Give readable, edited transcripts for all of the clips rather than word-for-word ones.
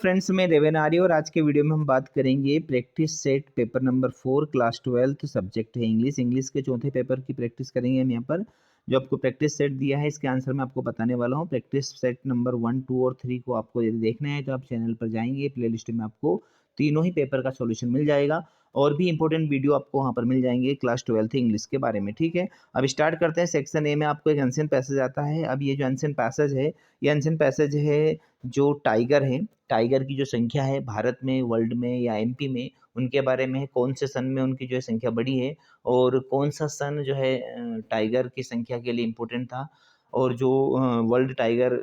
Friends, मैं देवेनारी और आज के वीडियो में हम बात करेंगे practice set paper number 4 class 12 subject है इंग्लिश के चौथे पेपर की प्रैक्टिस करेंगे हम यहाँ पर। जो आपको प्रैक्टिस सेट दिया है इसके आंसर मैं आपको बताने वाला हूँ। प्रैक्टिस सेट नंबर 1, 2 और 3 को आपको यदि देखना है तो आप चैनल पर जाएंगे, प्लेलिस्ट में आपको तीनों ही पेपर का सॉल्यूशन मिल जाएगा और भी इंपॉर्टेंट वीडियो आपको वहाँ पर मिल जाएंगे क्लास 12 इंग्लिश के बारे में। ठीक है, अब स्टार्ट करते हैं। सेक्शन ए में आपको एक एंशिएंट पैसेज आता है। अब ये जो एंशिएंट पैसेज है, ये एंशिएंट पैसेज है जो टाइगर है, टाइगर की जो संख्या है भारत में, वर्ल्ड में या एमपी में, उनके बारे में है। कौन से सन में उनकी जो है संख्या बढ़ी है और कौन सा सन जो है टाइगर की संख्या के लिए इम्पोर्टेंट था, और जो वर्ल्ड टाइगर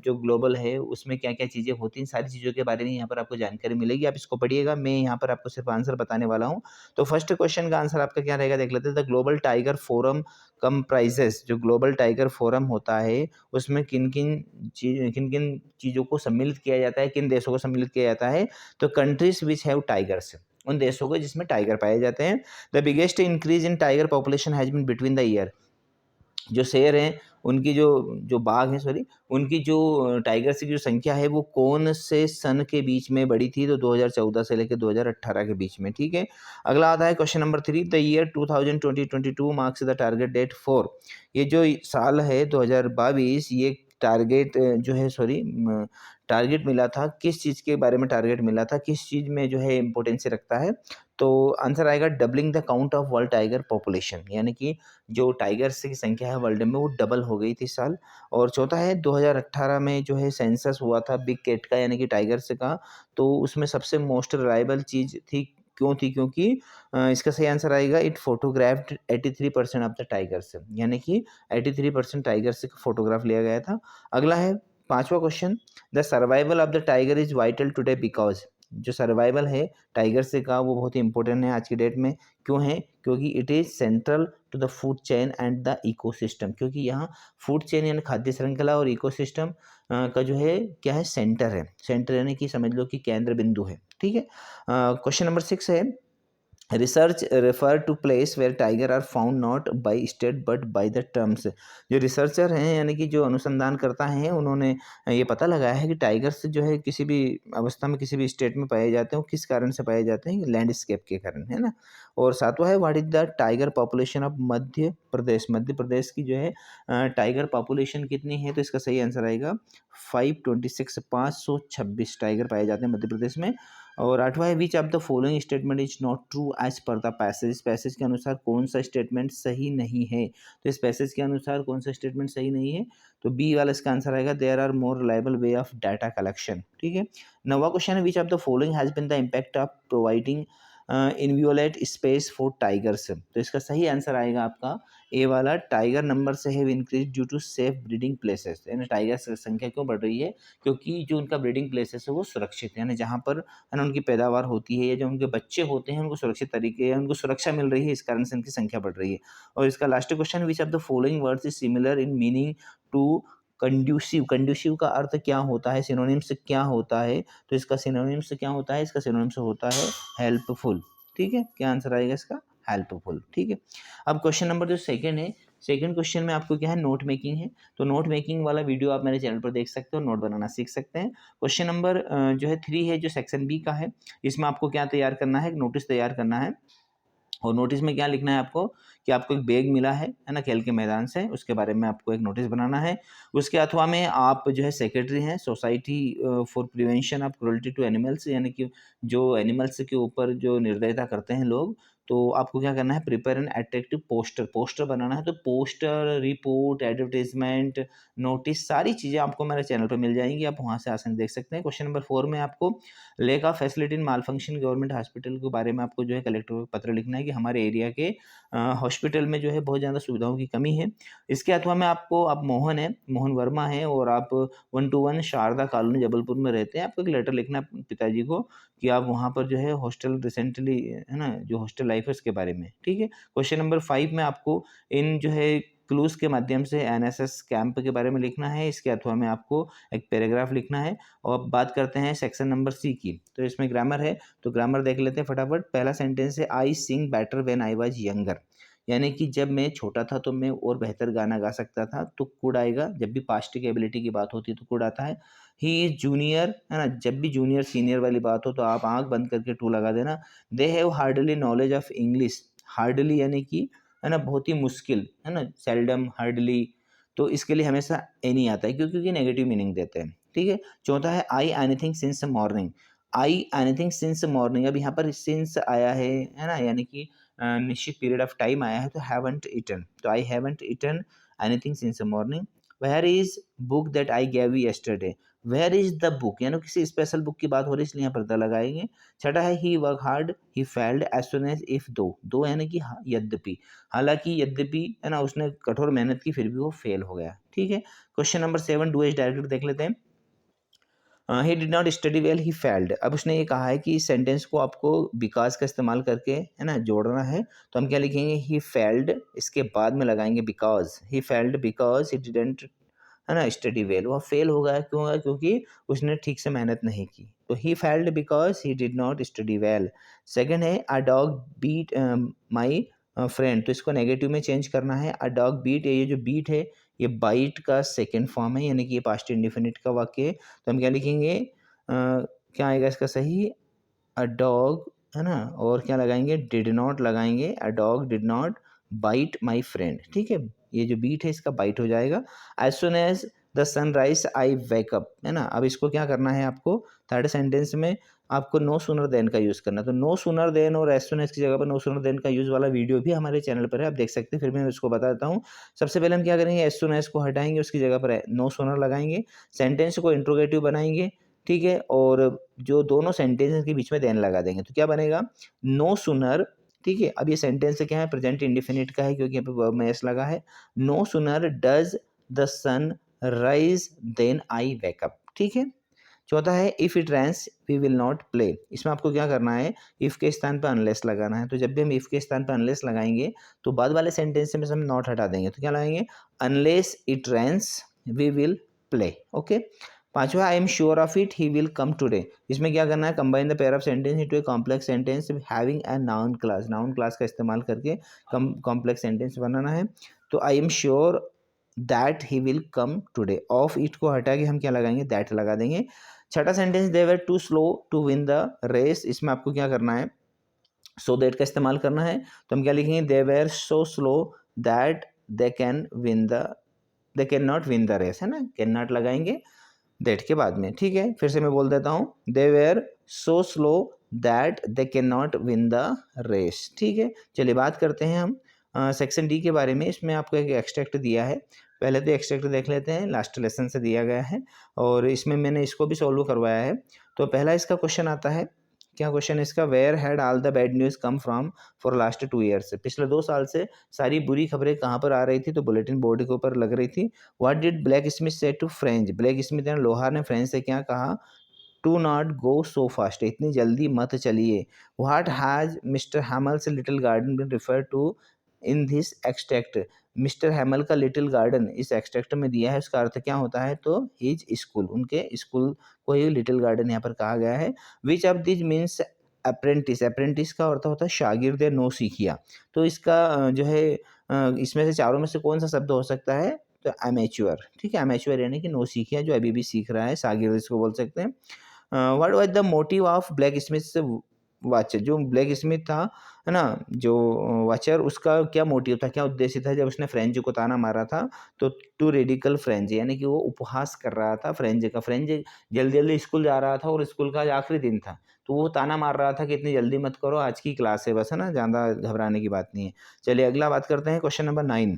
जो ग्लोबल है उसमें क्या क्या चीज़ें होती हैं, सारी चीज़ों के बारे में यहाँ पर आपको जानकारी मिलेगी। आप इसको पढ़िएगा, मैं यहाँ पर आपको सिर्फ आंसर बताने वाला हूँ। तो फर्स्ट क्वेश्चन का आंसर आपका क्या रहेगा देख लेते हैं। The global tiger forum comprises, जो ग्लोबल टाइगर फोरम होता है उसमें किन किन चीज़ों को सम्मिलित किया जाता है, किन देशों को सम्मिलित किया जाता है। तो कंट्रीज विच हैव टाइगर्स, उन देशों को जिसमें टाइगर पाए जाते हैं। The biggest increase in tiger population has been between the year, जो शेर हैं उनकी जो जो बाघ हैं सॉरी उनकी जो टाइगर्स की जो संख्या है वो कौन से सन के बीच में बढ़ी थी, तो 2014 से लेकर 2018 के बीच में। ठीक है, अगला आता है question number 3। The year 2022 marks the target date for, ये जो साल है 2022, ये टारगेट जो है टारगेट मिला था, किस चीज़ के बारे में टारगेट मिला था, किस चीज़ में जो है इम्पोर्टेंस रखता है। तो आंसर आएगा doubling the count of world tiger population, यानी कि जो टाइगर्स की संख्या है वर्ल्ड में वो डबल हो गई थी इस साल। और चौथा है 2018 में जो है सेंसस हुआ था बिग कैट का, यानी कि टाइगर्स का, तो उसमें सबसे मोस्ट रिलायबल चीज़ थी, क्यों थी, क्योंकि इसका सही आंसर आएगा it photographed 83% of the tigers, यानी कि 83% टाइगर्स का फोटोग्राफ लिया गया था। अगला है पांचवा question. The survival of the tiger is vital today because, जो सर्वाइवल है टाइगर से का वो बहुत ही इंपॉर्टेंट है आज की डेट में। क्यों है, क्योंकि it is central to the food chain and the ecosystem, क्योंकि यहाँ फूड चेन यानी खाद्य श्रृंखला और इकोसिस्टम का जो है क्या है, सेंटर है। सेंटर यानी कि समझ लो कि केंद्र बिंदु है। ठीक है, क्वेश्चन नंबर 6 है research refer to place where tiger are found not by state but by the terms, जो रिसर्चर हैं यानी कि जो अनुसंधानकर्ता हैं उन्होंने ये पता लगाया है कि टाइगर्स जो है किसी भी अवस्था में किसी भी स्टेट में पाए जाते हैं, किस कारण से पाए जाते हैं, लैंडस्केप के कारण, है ना। और सातवां है what is the tiger population of Madhya Pradesh, मध्य प्रदेश की जो है टाइगर पॉपुलेशन कितनी है, तो इसका सही आंसर आएगा 526, 526 टाइगर पाए जाते हैं मध्य प्रदेश में। और आठवां है which of the following statement is not true as per the passage, इस पैसेज के अनुसार कौन सा स्टेटमेंट सही नहीं है, तो इस पैसेज के अनुसार कौन सा स्टेटमेंट सही नहीं है, तो बी वाला इसका आंसर आएगा there are more reliable way of data collection. ठीक है, नवा क्वेश्चन है which of the following has been the impact of providing inviolate space for tigers, तो इसका सही आंसर आएगा आपका ए वाला, टाइगर नंबर से have increase due to safe breeding places, यानी टाइगर्स की संख्या क्यों बढ़ रही है, क्योंकि जो उनका ब्रीडिंग प्लेसेस है वो सुरक्षित है, यानी जहाँ पर है ना उनकी पैदावार होती है या जो उनके बच्चे होते हैं उनको सुरक्षित तरीके या उनको सुरक्षा मिल रही है, इस कारण से उनकी संख्या बढ़ रही है। और इसका last question which of the following words is similar in meaning to conducive, conducive का अर्थ क्या होता है, सिनोनिम से क्या होता है, तो इसका सिनोनिम से क्या होता है, इसका सिनोनिम से होता है हेल्पफुल। ठीक है, क्या आंसर आएगा इसका, हेल्पफुल। ठीक है, अब क्वेश्चन नंबर जो सेकंड है, सेकंड क्वेश्चन में आपको क्या है, नोट मेकिंग है। तो नोट मेकिंग वाला वीडियो आप मेरे चैनल पर देख सकते हो, नोट बनाना सीख सकते हैं। क्वेश्चन नंबर जो है 3 है, जो सेक्शन बी का है, इसमें आपको क्या तैयार करना है, एक नोटिस तैयार करना है। और नोटिस में क्या लिखना है आपको कि आपको एक बैग मिला है ना, खेल के मैदान से, उसके बारे में आपको एक नोटिस बनाना है। उसके अथवा में आप जो है सेक्रेटरी हैं society for prevention of cruelty to animals, यानी कि जो एनिमल्स के ऊपर जो निर्दयता करते हैं लोग, तो आपको क्या करना है, prepare an attractive poster, poster बनाना है। तो पोस्टर, रिपोर्ट, एडवर्टीजमेंट, नोटिस, सारी चीज़ें आपको मेरे चैनल पर मिल जाएंगी, आप वहाँ से आसानी देख सकते हैं। क्वेश्चन नंबर 4 में आपको lake of facility in mall function government hospital के बारे में आपको जो है कलेक्टर को पत्र लिखना है कि हमारे एरिया के हॉस्पिटल में जो है बहुत ज़्यादा सुविधाओं की कमी है। इसके अथवा में आपको, आप मोहन है, मोहन वर्मा है और आप 121 शारदा कॉलोनी जबलपुर में रहते हैं, आपको एक लेटर लिखना है पिताजी को कि आप वहाँ पर जो है हॉस्टल रिसेंटली, है ना, जो हॉस्टल लाइफ है उसके बारे में। ठीक है, क्वेश्चन नंबर 5 में आपको इन जो है क्लूज के माध्यम से एनएसएस कैंप के बारे में लिखना है, इसके अथवा में आपको एक पैराग्राफ लिखना है। और अब बात करते हैं सेक्शन नंबर सी की, तो इसमें ग्रामर है, तो ग्रामर देख लेते हैं फटाफट। पहला सेंटेंस है I sing better when I was younger, यानी कि जब मैं छोटा था तो मैं और बेहतर गाना गा सकता था, तो कुड आएगा। जब भी पास्ट की एबिलिटी की बात होती है तो कुड आता है। ही इज़ जूनियर, है ना? जब भी जूनियर सीनियर वाली बात हो तो आप आँख बंद करके टू लगा देना। They have hardly knowledge of English, hardly यानी कि, है ना, बहुत ही मुश्किल, है ना? सेल्डम, हार्डली, तो इसके लिए हमेशा एनी आता है, क्योंकि नेगेटिव मीनिंग देते हैं, ठीक है। चौथा है आई एनीथिंग सिंस मॉर्निंग, आई एनीथिंग सिंस मॉर्निंग, अब यहाँ पर सिंस आया है ना, यानी कि निश्चित पीरियड ऑफ टाइम आया है, तो हैवंट ईटन, तो I haven't eaten anything since morning. Where is book that I gave you yesterday, where is the book, यानी किसी स्पेशल बुक की बात हो रही है, इसलिए यहाँ पर द लगाएंगे। छठा है he work hard, he failed as soon as if, दो यानी कि यद्यपि, हालांकि, यद्यपि, है ना, उसने कठोर मेहनत की फिर भी वो फेल हो गया, ठीक है। Question number 7 do as direct देख लेते हैं। He did not study well, he failed, अब उसने ये कहा है कि इस सेंटेंस को आपको बिकॉज का इस्तेमाल करके, है ना, जोड़ना है, तो हम क्या लिखेंगे, ही फेल्ड, इसके बाद में लगाएंगे because, he failed because he didn't, है ना, स्टडी वेल, वह फेल हो गया, क्यों होगा, क्योंकि उसने ठीक से मेहनत नहीं की, तो he failed because he did not study well. Second है a dog beat my friend, तो इसको नेगेटिव में चेंज करना है। अ डॉग बीट, ये जो बीट है ये बाइट का सेकेंड फॉर्म है, यानी कि ये पास्ट इंडिफिनिट का वाक्य है, तो हम क्या लिखेंगे, क्या आएगा इसका सही, अ डॉग, है ना, और क्या लगाएंगे, डिड नॉट लगाएंगे, a dog did not bite my friend, ठीक है, ये जो बीट है इसका बाइट हो जाएगा। As soon as the sunrise I wake up, है ना, अब इसको क्या करना है आपको, थर्ड सेंटेंस में आपको नो सूनर देन का यूज़ करना है, तो नो सूनर देन और एज सुन एज की जगह पर नो सूनर देन का यूज़ वाला वीडियो भी हमारे चैनल पर है, आप देख सकते हैं, फिर मैं उसको बता देता हूँ। सबसे पहले हम क्या करेंगे, एज सुन एज को हटाएंगे, उसकी जगह पर नो सूनर लगाएंगे, सेंटेंस को इंट्रोगेटिव बनाएंगे, ठीक है, और जो दोनों सेंटेंस के बीच में देन लगा देंगे, तो क्या बनेगा, नो सूनर, ठीक है। अब ये सेंटेंस क्या है, प्रेजेंट इंडिफिनिट का है, क्योंकि यहाँ पे वर्ब में एस लगा है। No sooner does the sun rise then I wake up, ठीक है। चौथा है if it rains we will not play, इसमें आपको क्या करना है, इफ के स्थान पर अनलेस लगाना है, तो जब भी हम इफ के स्थान पर अनलेस लगाएंगे तो बाद वाले सेंटेंस में से हम नॉट हटा देंगे, तो क्या लगाएंगे, unless it rains we will play, okay. पांचवा I am sure of it he will come today, इसमें क्या करना है, combine the pair of sentence into a complex sentence having a noun class का इस्तेमाल करके कॉम्प्लेक्स सेंटेंस बनाना है। तो I am sure that he will come today, of it को हटा के हम क्या लगाएंगे, दैट लगा देंगे। छठा sentence they were too slow to win the race, इसमें आपको क्या करना है, सो दैट का इस्तेमाल करना है, तो हम क्या लिखेंगे, they were so slow that they can win the, they can not win the race, है ना, कैन नॉट लगाएंगे दैट के बाद में, ठीक है। फिर से मैं बोल देता हूँ, they were so slow that they can not win the race, ठीक है। चलिए बात करते हैं हम सेक्शन डी के बारे में, इसमें आपको एक एक्सट्रैक्ट दिया है, पहले तो एक्सट्रैक्ट देख लेते हैं, लास्ट लेसन से दिया गया है, और इसमें मैंने इसको भी सॉल्व करवाया है। तो पहला इसका क्वेश्चन आता है, क्या क्वेश्चन है इसका, where had all the bad news come from for last 2 years, पिछले 2 साल से सारी बुरी खबरें कहाँ पर आ रही थी, तो बुलेटिन बोर्ड के ऊपर लग रही थी। What did blacksmith say to French, blacksmith यानी लोहार ने फ्रेंच से क्या कहा, to not go so fast, इतनी जल्दी मत चलिए। What has mister Hamel's little garden been refer to in this extract, mister Hamel का लिटिल गार्डन इस एक्सट्रैक्ट में दिया है, उसका अर्थ क्या होता है, तो हिज स्कूल, उनके स्कूल को ही लिटिल गार्डन यहाँ पर कहा गया है। Which of this means apprentice, apprentice का अर्थ होता है शागिर्द या नौसिखिया, तो इसका जो है इसमें से चारों में से कौन सा शब्द हो सकता है, तो अमेच्योर, ठीक है, अमेच्योर यानी कि नौसिखिया जो अभी भी सीख रहा है, शागिर्द इसको बोल सकते हैं। What was the motive of blacksmith watcher, जो ब्लैक स्मिथ था, है ना, जो वाचर, उसका क्या मोटिव था, क्या उद्देश्य था जब उसने फ्रेंच को ताना मारा था, तो टू रेडिकल फ्रेंच, यानी कि वो उपहास कर रहा था फ्रेंच का, फ्रेंच जल्दी जल्दी स्कूल जा रहा था और स्कूल का आज आखिरी दिन था, तो वो ताना मार रहा था कि इतनी जल्दी मत करो, आज की क्लास है बस, है ना, ज़्यादा घबराने की बात नहीं है। चलिए अगला बात करते हैं, क्वेश्चन नंबर 9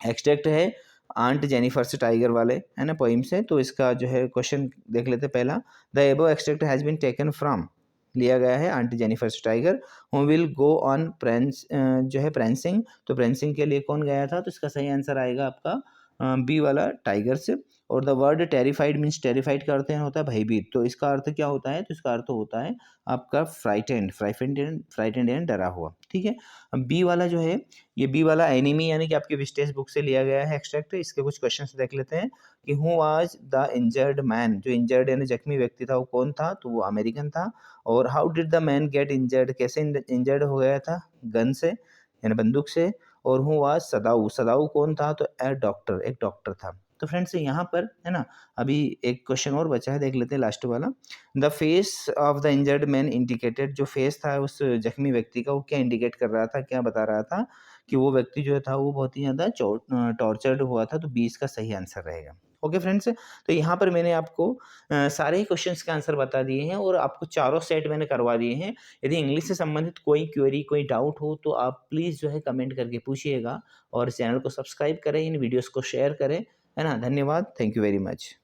एक्सट्रैक्ट है आंट जेनिफर से टाइगर वाले, है ना, पोइम से, तो इसका जो है क्वेश्चन देख लेते हैं। पहला, the above extract has been taken from, लिया गया है आंट जेनिफर से tiger, who will go on prance, जो है प्रेंसिंग, तो प्रेंसिंग के लिए कौन गया था, तो इसका सही आंसर आएगा आपका बी वाला टाइगर से। और the word terrified means, terrified का अर्थ होता है भयभीत, तो इसका अर्थ क्या होता है, तो इसका अर्थ होता है आपका फ्राइटेंड, फ्राइटेंड यानी डरा हुआ, ठीक है। अब बी वाला जो है, ये बी वाला एनिमी यानी कि आपके विस्टेज बुक से लिया गया है एक्सट्रैक्ट, इसके कुछ क्वेश्चंस देख लेते हैं कि who was the injured man, जो इंजर्ड यानी जख्मी व्यक्ति था वो कौन था, तो वो अमेरिकन था। और how did the main get injured, कैसे इंजर्ड हो गया था, गन से, यानी बंदूक से, और हु वाज सदाऊ, सदाऊ कौन था, तो ए डॉक्टर, एक डॉक्टर था। तो फ्रेंड्स यहाँ पर है ना, अभी एक क्वेश्चन और बचा है, देख लेते हैं लास्ट वाला। The face of the injured man indicated, जो फेस था उस जख्मी व्यक्ति का, वो क्या इंडिकेट कर रहा था, क्या बता रहा था कि वो व्यक्ति जो था वो बहुत ही ज़्यादा टॉर्चर्ड हुआ था, तो 20 का सही आंसर रहेगा। ओके फ्रेंड्स, तो यहाँ पर मैंने आपको सारे ही क्वेश्चंस के आंसर बता दिए हैं और आपको चारों सेट मैंने करवा दिए हैं। यदि इंग्लिश से संबंधित कोई क्वेरी, कोई डाउट हो तो आप प्लीज़ जो है कमेंट करके पूछिएगा और चैनल को सब्सक्राइब करें, इन वीडियोज़ को शेयर करें, है ना? धन्यवाद, थैंक यू वेरी मच।